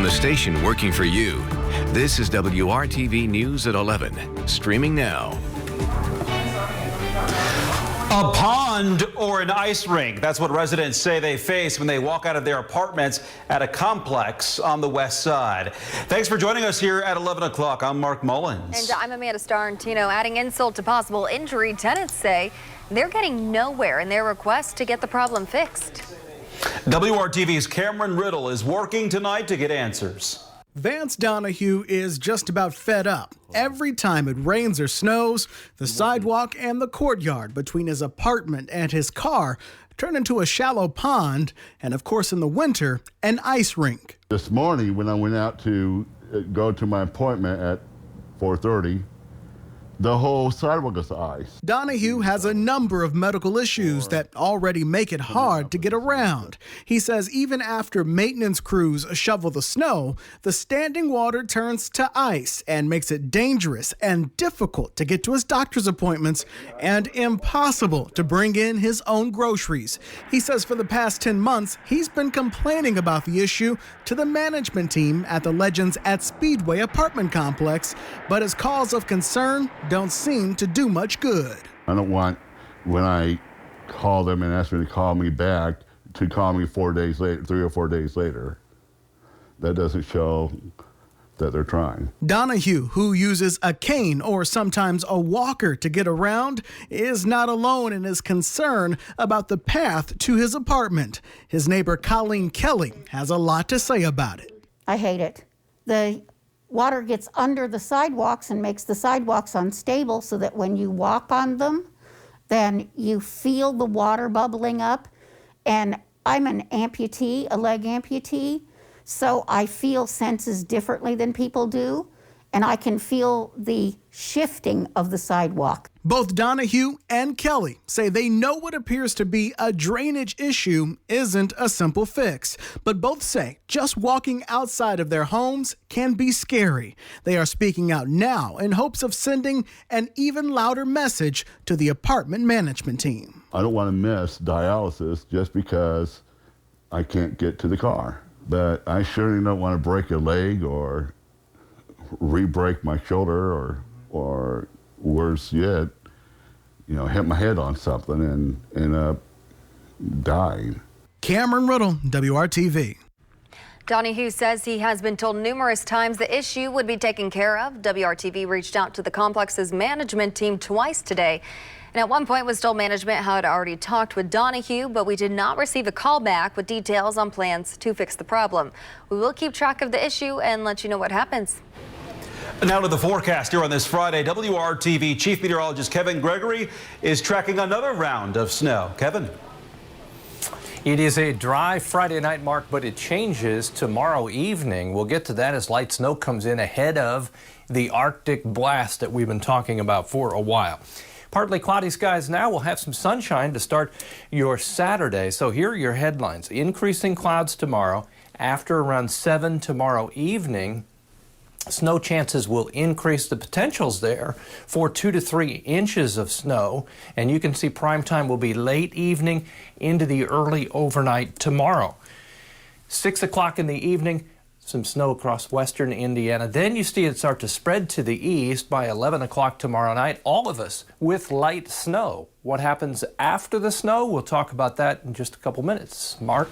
the station working for you. This is WRTV News at 11, streaming now. A pond or an ice rink. That's what residents say they face when they walk out of their apartments at a complex on the west side. Thanks for joining us here at 11 o'clock. I'm Mark Mullins. And I'm Amanda Starantino. Adding insult to possible injury, tenants say they're getting nowhere in their request to get the problem fixed. WRTV's Cameron Riddle is working tonight to get answers. Vance Donahue is just about fed up. Every time it rains or snows, the sidewalk and the courtyard between his apartment and his car turn into a shallow pond, and of course in the winter, an ice rink. This morning when I went out to go to my appointment at 4:30, the whole sidewalk is ice. Donahue has a number of medical issues that already make it hard to get around. He says even after maintenance crews shovel the snow, the standing water turns to ice and makes it dangerous and difficult to get to his doctor's appointments and impossible to bring in his own groceries. He says for the past 10 months, he's been complaining about the issue to the management team at the Legends at Speedway apartment complex, but his calls of concern don't seem to do much good. I don't want, when I call them and ask them to call me back, to call me 4 days later, 3 or 4 days later. That doesn't show that they're trying. Donahue, who uses a cane or sometimes a walker to get around, is not alone in his concern about the path to his apartment. His neighbor Colleen Kelly has a lot to say about it. I hate it. The water gets under the sidewalks and makes the sidewalks unstable so that when you walk on them, then you feel the water bubbling up. And I'm an amputee, a leg amputee, so I feel senses differently than people do, and I can feel the shifting of the sidewalk. Both Donahue and Kelly say they know what appears to be a drainage issue isn't a simple fix, but both say just walking outside of their homes can be scary. They are speaking out now in hopes of sending an even louder message to the apartment management team. I don't want to miss dialysis just because I can't get to the car, but I surely don't want to break a leg or re-break my shoulder or worse yet, hit my head on something and end up dying. Cameron Riddle, WRTV. Donahue says he has been told numerous times the issue would be taken care of. WRTV reached out to the complex's management team twice today, and at one point was told management had already talked with Donahue, but we did not receive a call back with details on plans to fix the problem. We will keep track of the issue and let you know what happens. Now to the forecast here on this Friday. WRTV Chief Meteorologist Kevin Gregory is tracking another round of snow. Kevin. It is a dry Friday night, Mark, but it changes tomorrow evening. We'll get to that as light snow comes in ahead of the Arctic blast that we've been talking about for a while. Partly cloudy skies now. We'll have some sunshine to start your Saturday. So here are your headlines. Increasing clouds tomorrow. After around 7 tomorrow evening, snow chances will increase. The potential's there for 2 to 3 inches of snow, and you can see prime time will be late evening into the early overnight tomorrow. 6 o'clock in the evening, some snow across western Indiana. Then you see it start to spread to the east by 11 o'clock tomorrow night. All of us with light snow. What happens after the snow? We'll talk about that in just a couple minutes. Mark?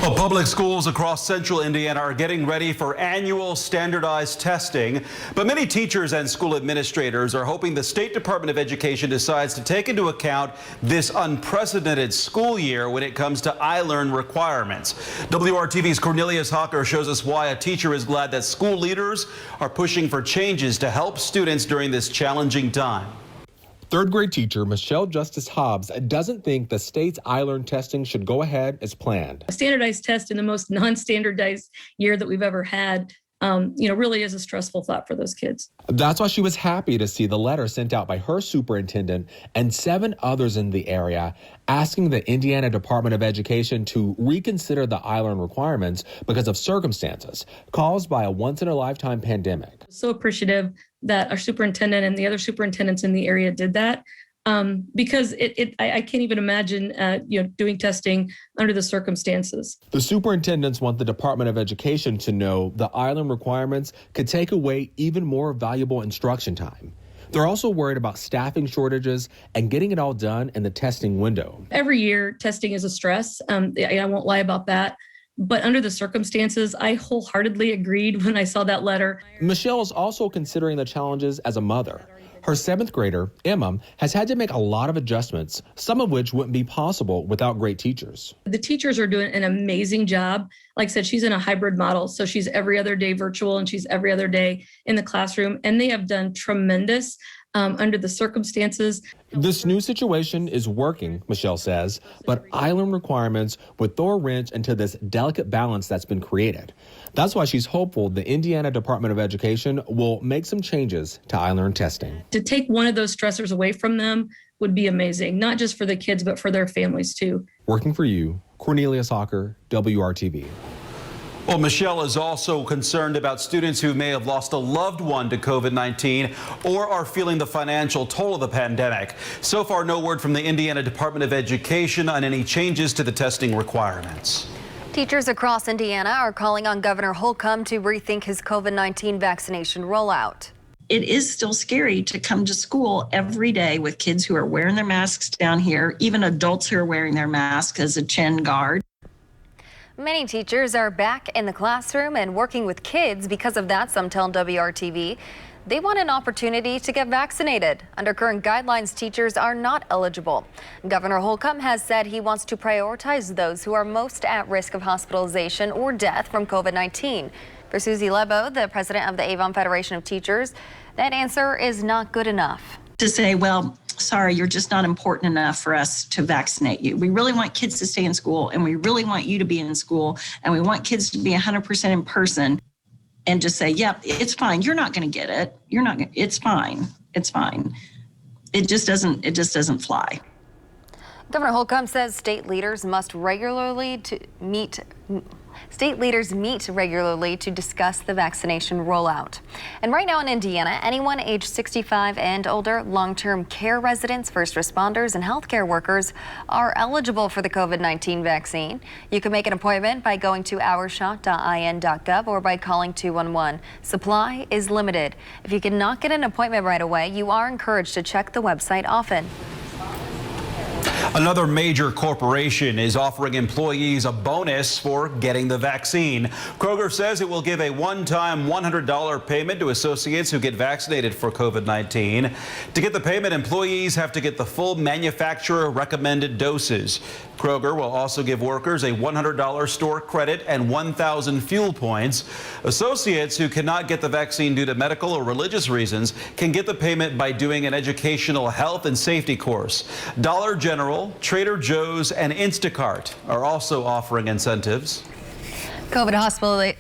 Well, public schools across central Indiana are getting ready for annual standardized testing, but many teachers and school administrators are hoping the State Department of Education decides to take into account this unprecedented school year when it comes to ILEARN requirements. WRTV's Cornelius Hawker shows us why a teacher is glad that school leaders are pushing for changes to help students during this challenging time. Third grade teacher Michelle Justice Hobbs doesn't think the state's ILEARN testing should go ahead as planned. A standardized test in the most non-standardized year that we've ever had, really is a stressful thought for those kids. That's why she was happy to see the letter sent out by her superintendent and 7 others in the area asking the Indiana Department of Education to reconsider the ILEARN requirements because of circumstances caused by a once-in-a-lifetime pandemic. So appreciative that our superintendent and the other superintendents in the area did that. because I can't even imagine, doing testing under the circumstances. The superintendents want the Department of Education to know the ILEARN requirements could take away even more valuable instruction time. They're also worried about staffing shortages and getting it all done in the testing window. Every year, testing is a stress. I won't lie about that. But under the circumstances, I wholeheartedly agreed when I saw that letter. Michelle is also considering the challenges as a mother. Her 7th grader, Emma, has had to make a lot of adjustments, some of which wouldn't be possible without great teachers. The teachers are doing an amazing job. Like I said, she's in a hybrid model. So she's every other day virtual and she's every other day in the classroom. And they have done tremendous under the circumstances. This new situation is working, Michelle says, but ILEARN requirements would throw a wrench into this delicate balance that's been created. That's why she's hopeful the Indiana Department of Education will make some changes to ILEARN testing. To take one of those stressors away from them would be amazing, not just for the kids, but for their families too. Working for you, Cornelius Hawker, WRTV. Well, Michelle is also concerned about students who may have lost a loved one to COVID-19 or are feeling the financial toll of the pandemic. So far, no word from the Indiana Department of Education on any changes to the testing requirements. Teachers across Indiana are calling on Governor Holcomb to rethink his COVID-19 vaccination rollout. It is still scary to come to school every day with kids who are wearing their masks down here, even adults who are wearing their mask as a chin guard. Many teachers are back in the classroom and working with kids. Because of that, some tell WRTV they want an opportunity to get vaccinated. Under current guidelines, teachers are not eligible. Governor Holcomb has said he wants to prioritize those who are most at risk of hospitalization or death from COVID-19. For Susie Lebo, the president of the Avon Federation of Teachers, that answer is not good enough. To say, well, sorry, you're just not important enough for us to vaccinate you. We really want kids to stay in school, and we really want you to be in school, and we want kids to be 100% in person, and just say, yep, it's fine. You're not going to get it. You're not. It's fine. It's fine. It just doesn't fly. Governor Holcomb says state leaders meet regularly to discuss the vaccination rollout. And right now in Indiana, anyone age 65 and older, long-term care residents, first responders, and healthcare workers are eligible for the COVID-19 vaccine. You can make an appointment by going to ourshot.in.gov or by calling 211. Supply is limited. If you cannot get an appointment right away, you are encouraged to check the website often. Another major corporation is offering employees a bonus for getting the vaccine. Kroger says it will give a one-time $100 payment to associates who get vaccinated for COVID-19. To get the payment, employees have to get the full manufacturer recommended doses. Kroger will also give workers a $100 store credit and 1,000 fuel points. Associates who cannot get the vaccine due to medical or religious reasons can get the payment by doing an educational health and safety course. Dollar General, Trader Joe's, and Instacart are also offering incentives. COVID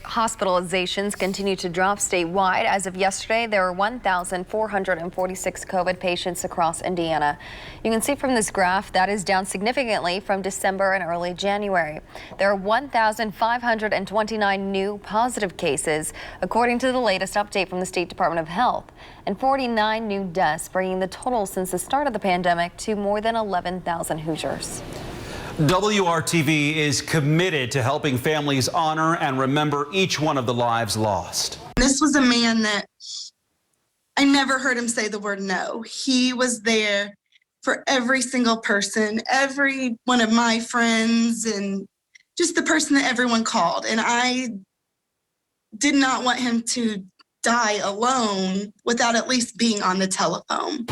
hospitalizations continue to drop statewide. As of yesterday, there were 1,446 COVID patients across Indiana. You can see from this graph that is down significantly from December and early January. There are 1,529 new positive cases, according to the latest update from the State Department of Health, and 49 new deaths, bringing the total since the start of the pandemic to more than 11,000 Hoosiers. WRTV is committed to helping families honor and remember each one of the lives lost. This was a man that I never heard him say the word no. He was there for every single person, every one of my friends, and just the person that everyone called. And I did not want him to die alone without at least being on the telephone.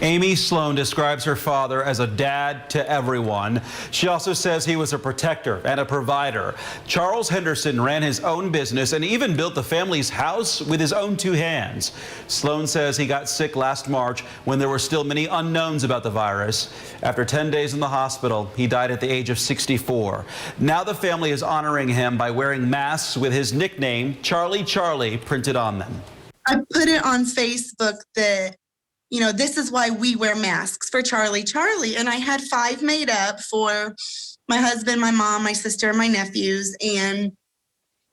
Amy Sloan describes her father as a dad to everyone. She also says he was a protector and a provider. Charles Henderson ran his own business and even built the family's house with his own two hands. Sloan says he got sick last March when there were still many unknowns about the virus. After 10 days in the hospital, he died at the age of 64. Now the family is honoring him by wearing masks with his nickname, Charlie Charlie, printed on them. I put it on Facebook that, you know, this is why we wear masks, for Charlie Charlie. And I had 5 made up for my husband, my mom, my sister, and my nephews. And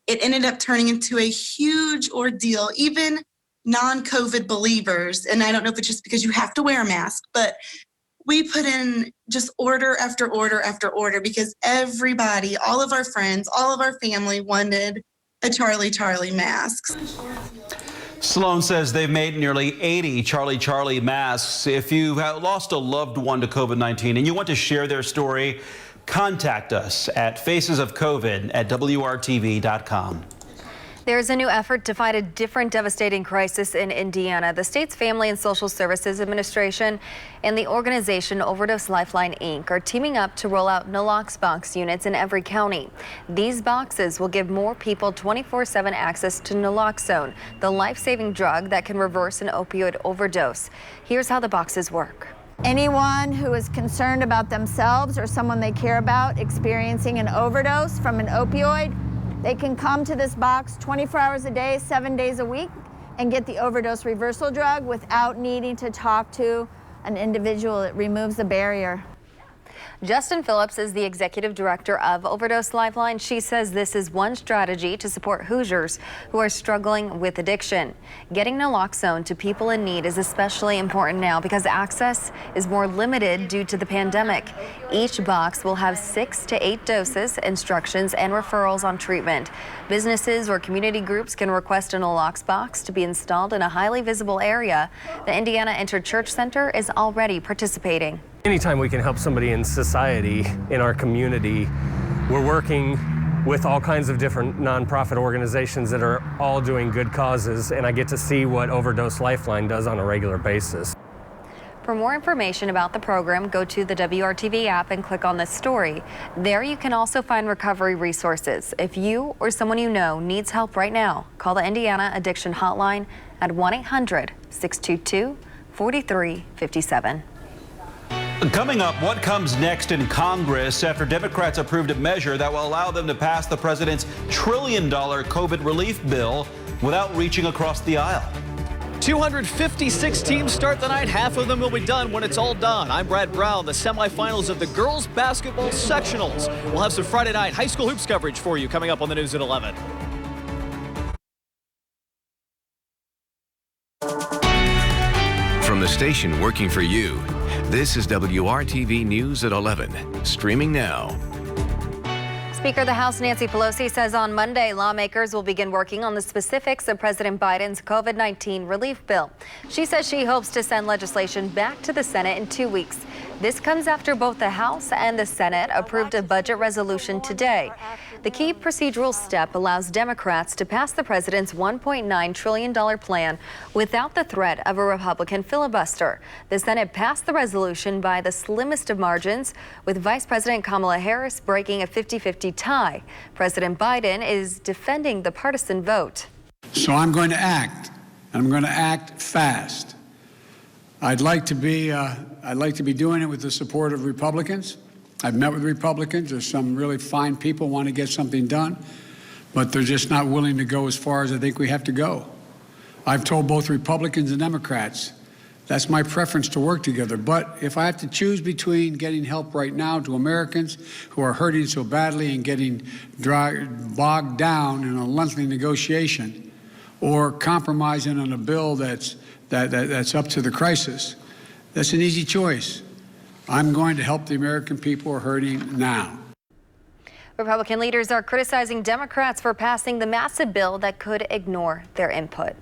it ended up turning into a huge ordeal. Even non-COVID believers, and I don't know if it's just because you have to wear a mask, but we put in just order after order after order because everybody, all of our friends, all of our family wanted a Charlie mask. Sloan says they've made nearly 80 Charlie masks. If you have lost a loved one to COVID-19 and you want to share their story, contact us at facesofcovid@WRTV.com. There's a new effort to fight a different devastating crisis in Indiana. The state's Family and Social Services Administration and the organization Overdose Lifeline, Inc. are teaming up to roll out Naloxone box units in every county. These boxes will give more people 24/7 access to naloxone, the life-saving drug that can reverse an opioid overdose. Here's how the boxes work. Anyone who is concerned about themselves or someone they care about experiencing an overdose from an opioid, they can come to this box 24 hours a day, 7 days a week, and get the overdose reversal drug without needing to talk to an individual. It removes the barrier. Justin Phillips is the executive director of Overdose Lifeline. She says this is one strategy to support Hoosiers who are struggling with addiction. Getting naloxone to people in need is especially important now because access is more limited due to the pandemic. Each box will have 6 to 8 doses, instructions, and referrals on treatment. Businesses or community groups can request a naloxone box to be installed in a highly visible area. The Indiana Interchurch Center is already participating. Anytime we can help somebody in society, in our community, we're working with all kinds of different nonprofit organizations that are all doing good causes, and I get to see what Overdose Lifeline does on a regular basis. For more information about the program, go to the WRTV app and click on this story. There you can also find recovery resources. If you or someone you know needs help right now, call the Indiana Addiction Hotline at 1-800-622-4357. Coming up, what comes next in Congress after Democrats approved a measure that will allow them to pass the president's $1 trillion COVID relief bill without reaching across the aisle. 256 teams start the night. Half of them will be done when it's all done. I'm Brad Brown. The semifinals of the girls basketball sectionals. We'll have some Friday night high school hoops coverage for you coming up on the news at 11. From the station working for you, this is WRTV News at 11, streaming now. Speaker of the House Nancy Pelosi says on Monday lawmakers will begin working on the specifics of President Biden's COVID-19 relief bill. She says she hopes to send legislation back to the Senate in 2 weeks. This comes after both the House and the Senate approved a budget resolution today. The key procedural step allows Democrats to pass the president's $1.9 trillion plan without the threat of a Republican filibuster. The Senate passed the resolution by the slimmest of margins, with Vice President Kamala Harris breaking a 50-50 tie. President Biden is defending the partisan vote. So I'm going to act. I'm going to act fast. I'd like to be doing it with the support of Republicans. I've met with Republicans. There's some really fine people who want to get something done, but they're just not willing to go as far as I think we have to go. I've told both Republicans and Democrats that's my preference, to work together. But if I have to choose between getting help right now to Americans who are hurting so badly and getting bogged down in a lengthy negotiation, or compromising on a bill that's up to the crisis, that's an easy choice. I'm going to help the American people who are hurting now. Republican leaders are criticizing Democrats for passing the massive bill that could ignore their input.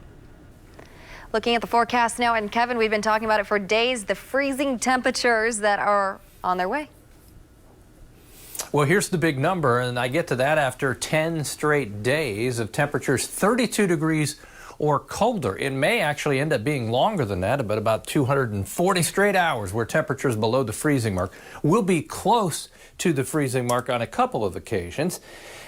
Looking at the forecast now, and Kevin, we've been talking about it for days, the freezing temperatures that are on their way. Well, here's the big number, and I get to that after 10 straight days of temperatures 32 degrees or colder. It may actually end up being longer than that, but about 240 straight hours where temperatures below the freezing mark. We'll be close to the freezing mark on a couple of occasions.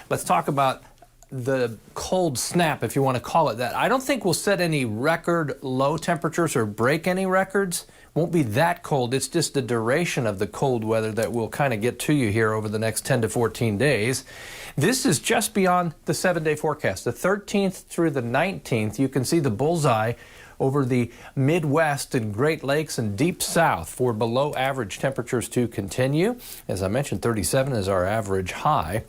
Let's talk about the cold snap, if you want to call it that. I don't think we'll set any record low temperatures or break any records. Won't be that cold. It's just the duration of the cold weather that will kind of get to you here over the next 10 to 14 days. This is just beyond the 7-day forecast. The 13th through the 19th, you can see the bullseye over the Midwest and Great Lakes and Deep South for below average temperatures to continue. As I mentioned, 37 is our average high.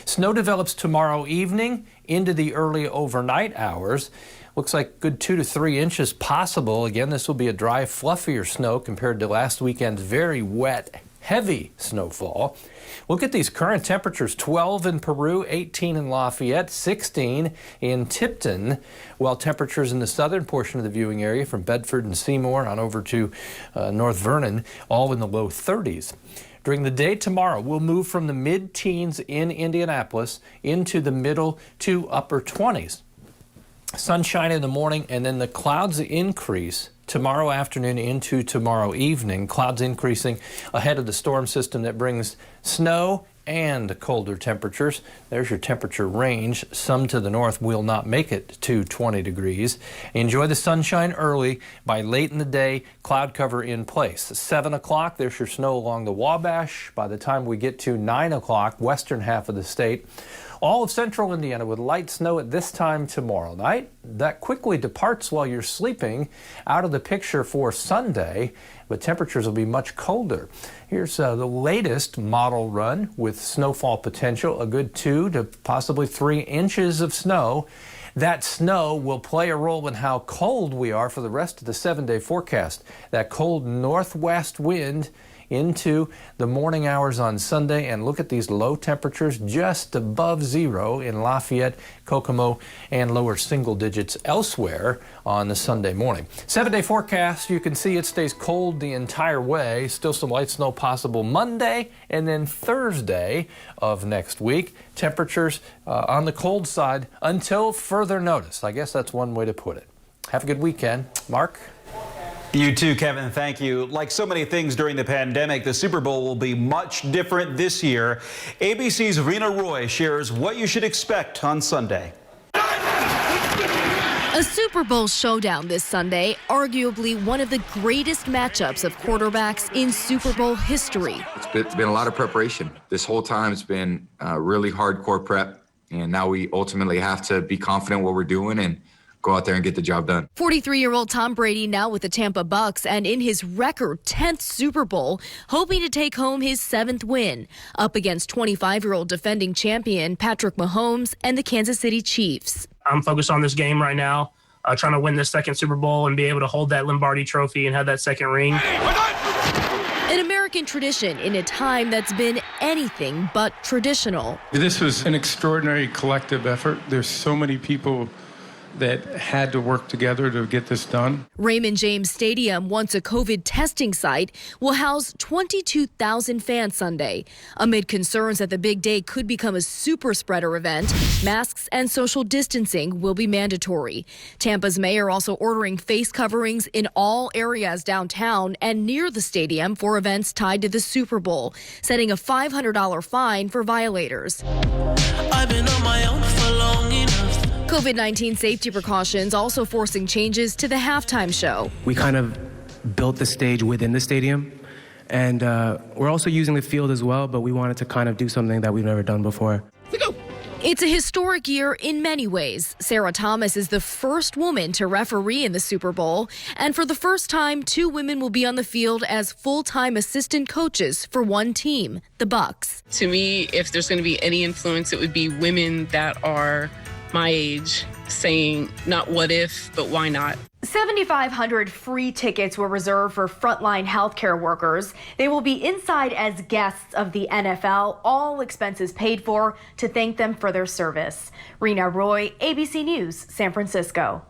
Snow develops tomorrow evening into the early overnight hours. Looks like good 2 to 3 inches possible. Again, this will be a dry, fluffier snow compared to last weekend's very wet, heavy snowfall. Look at these current temperatures: 12 in Peru, 18 in Lafayette, 16 in Tipton, while temperatures in the southern portion of the viewing area from Bedford and Seymour on over to North Vernon, all in the low 30s. During the day tomorrow, we'll move from the mid-teens in Indianapolis into the middle to upper 20s. Sunshine in the morning, and then the clouds increase tomorrow afternoon into tomorrow evening. Clouds increasing ahead of the storm system that brings snow and colder temperatures. There's your temperature range. Some to the north will not make it to 20 degrees. Enjoy the sunshine early. By late in the day, cloud cover in place. 7 o'clock, there's your snow along the Wabash. By the time we get to 9 o'clock, western half of the state, all of central Indiana with light snow at this time tomorrow night. That quickly departs while you're sleeping out of the picture for Sunday, but temperatures will be much colder. Here's the latest model run with snowfall potential, a good 2 to possibly 3 inches of snow. That snow will play a role in how cold we are for the rest of the 7-day forecast. That cold northwest wind into the morning hours on Sunday, and look at these low temperatures just above zero in Lafayette, Kokomo, and lower single digits elsewhere on the Sunday morning. 7-day forecast, you can see it stays cold the entire way. Still some light snow possible Monday and then Thursday of next week. Temperatures on the cold side until further notice. I guess that's one way to put it. Have a good weekend. Mark? You too, Kevin. Thank you. Like so many things during the pandemic, the Super Bowl will be much different this year. ABC's Rena Roy shares what you should expect on Sunday. A Super Bowl showdown this Sunday, arguably one of the greatest matchups of quarterbacks in Super Bowl history. It's been a lot of preparation. This whole time it's been really hardcore prep, and now we ultimately have to be confident what we're doing and go out there and get the job done. 43-year-old Tom Brady now with the Tampa Bucks and in his record 10th Super Bowl, hoping to take home his 7th win up against 25-year-old defending champion Patrick Mahomes and the Kansas City Chiefs. I'm focused on this game right now, trying to win this 2nd Super Bowl and be able to hold that Lombardi trophy and have that 2nd ring. An American tradition in a time that's been anything but traditional. This was an extraordinary collective effort. There's so many people that had to work together to get this done. Raymond James Stadium, once a COVID testing site, will house 22,000 fans Sunday. Amid concerns that the big day could become a super spreader event, masks and social distancing will be mandatory. Tampa's mayor also ordering face coverings in all areas downtown and near the stadium for events tied to the Super Bowl, setting a $500 fine for violators. I've been on my own for long enough. COVID-19 safety precautions also forcing changes to the halftime show. We kind of built the stage within the stadium, and we're also using the field as well, but we wanted to kind of do something that we've never done before. It's a historic year in many ways. Sarah Thomas is the first woman to referee in the Super Bowl, and for the first time, 2 women will be on the field as full-time assistant coaches for one team, the Bucks. To me, if there's going to be any influence, it would be women that are my age saying not what if, but why not. 7,500 free tickets were reserved for frontline healthcare workers. They will be inside as guests of the NFL, all expenses paid for, to thank them for their service. Rena Roy, ABC News, San Francisco.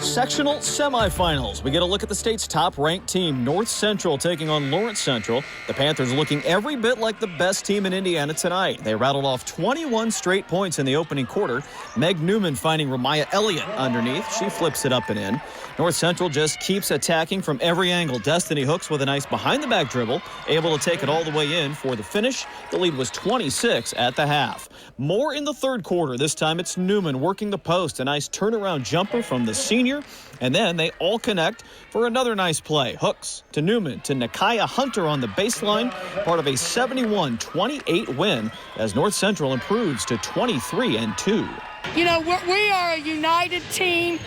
Sectional semifinals. We get a look at the state's top-ranked team, North Central taking on Lawrence Central. The Panthers looking every bit like the best team in Indiana tonight. They rattled off 21 straight points in the opening quarter. Meg Newman finding Ramiah Elliott underneath. She flips it up and in. North Central just keeps attacking from every angle. Destiny Hooks with a nice behind-the-back dribble, able to take it all the way in for the finish. The lead was 26 at the half. More in the third quarter. This time it's Newman working the post. A nice turnaround jumper from the senior. And then they all connect for another nice play. Hooks to Newman to Nakiah Hunter on the baseline, part of a 71-28 win as North Central improves to 23-2. You know, we are a united team.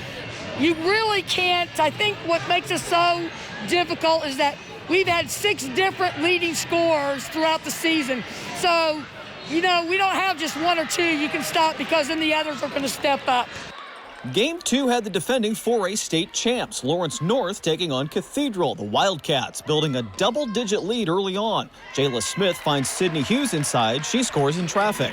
You really can't. I think what makes us so difficult is that we've had 6 different leading scorers throughout the season. So, we don't have just 1 or 2 you can stop, because then the others are going to step up. Game 2 had the defending 4A state champs, Lawrence North, taking on Cathedral. The Wildcats building a double-digit lead early on. Jayla Smith finds Sydney Hughes inside. She scores in traffic.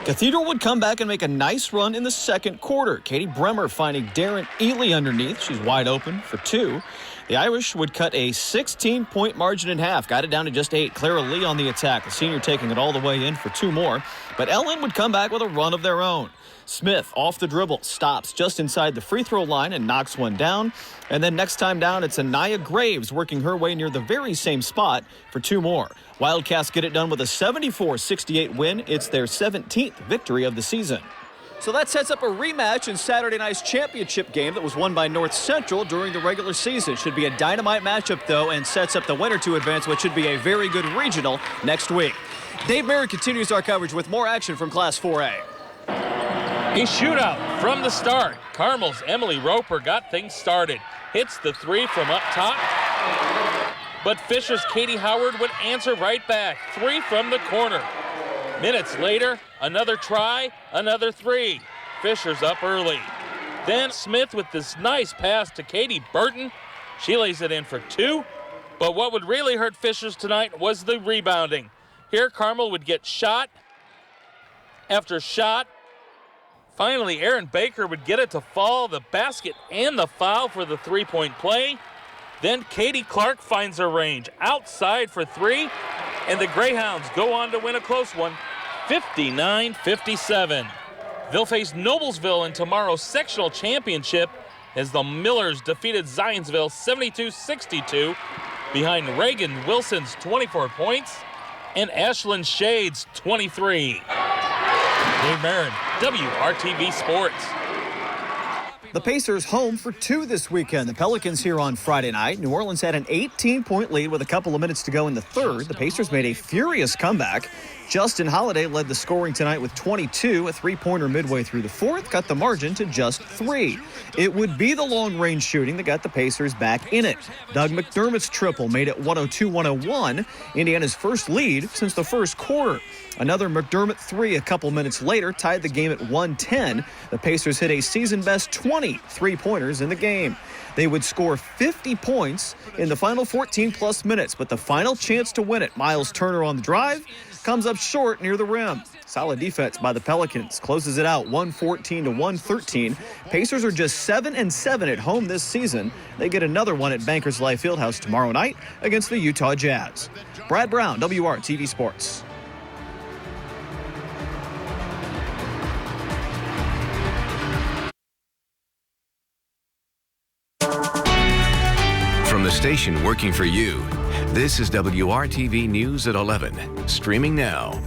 Cathedral would come back and make a nice run in the second quarter. Katie Bremer finding Darren Ely underneath. She's wide open for 2. The Irish would cut a 16-point margin in half. Got it down to just 8. Clara Lee on the attack. The senior taking it all the way in for 2 more. But Ellen would come back with a run of their own. Smith off the dribble, stops just inside the free throw line and knocks one down. And then next time down, it's Anaya Graves working her way near the very same spot for 2 more. Wildcats get it done with a 74-68 win. It's their 17th victory of the season. So that sets up a rematch in Saturday night's championship game that was won by North Central during the regular season. Should be a dynamite matchup, though, and sets up the winner to advance what should be a very good regional next week. Dave Merritt continues our coverage with more action from Class 4A. A shootout from the start. Carmel's Emily Roper got things started. Hits the 3 from up top. But Fisher's Katie Howard would answer right back. 3 from the corner. Minutes later, another try, another 3. Fisher's up early. Then Smith with this nice pass to Katie Burton. She lays it in for 2. But what would really hurt Fisher's tonight was the rebounding. Here Carmel would get shot after shot. Finally, Erin Baker would get it to fall, the basket and the foul for the 3-point play. Then Katie Clark finds her range outside for 3, and the Greyhounds go on to win a close one, 59-57. They'll face Noblesville in tomorrow's sectional championship as the Millers defeated Zionsville 72-62 behind Reagan Wilson's 24 points and Ashlyn Shade's 23. Dave Marin, WRTV Sports. The Pacers home for 2 this weekend. The Pelicans here on Friday night. New Orleans had an 18-point lead with a couple of minutes to go in the third. The Pacers made a furious comeback. Justin Holiday led the scoring tonight with 22, a 3-pointer midway through the fourth, cut the margin to just 3. It would be the long-range shooting that got the Pacers back in it. Doug McDermott's triple made it 102-101, Indiana's first lead since the first quarter. Another McDermott 3 a couple minutes later tied the game at 110. The Pacers hit a season-best 20 3-pointers in the game. They would score 50 points in the final 14-plus minutes, but the final chance to win it, Miles Turner on the drive, comes up short near the rim. Solid defense by the Pelicans closes it out 114-113. Pacers are just 7-7 at home this season. They get another one at Bankers Life Fieldhouse tomorrow night against the Utah Jazz. Brad Brown, WRTV Sports. From the station working for you, this is WRTV News at 11, streaming now.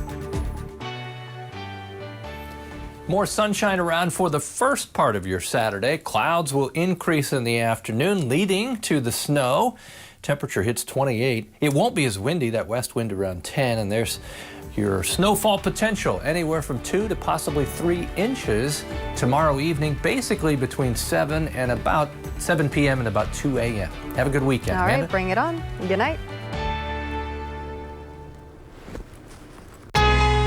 More sunshine around for the first part of your Saturday. Clouds will increase in the afternoon, leading to the snow. Temperature hits 28. It won't be as windy, that west wind around 10, and there's your snowfall potential anywhere from 2 to possibly 3 inches tomorrow evening, basically between 7 p.m. and about 2 a.m. Have a good weekend. All right, bring it on. Good night.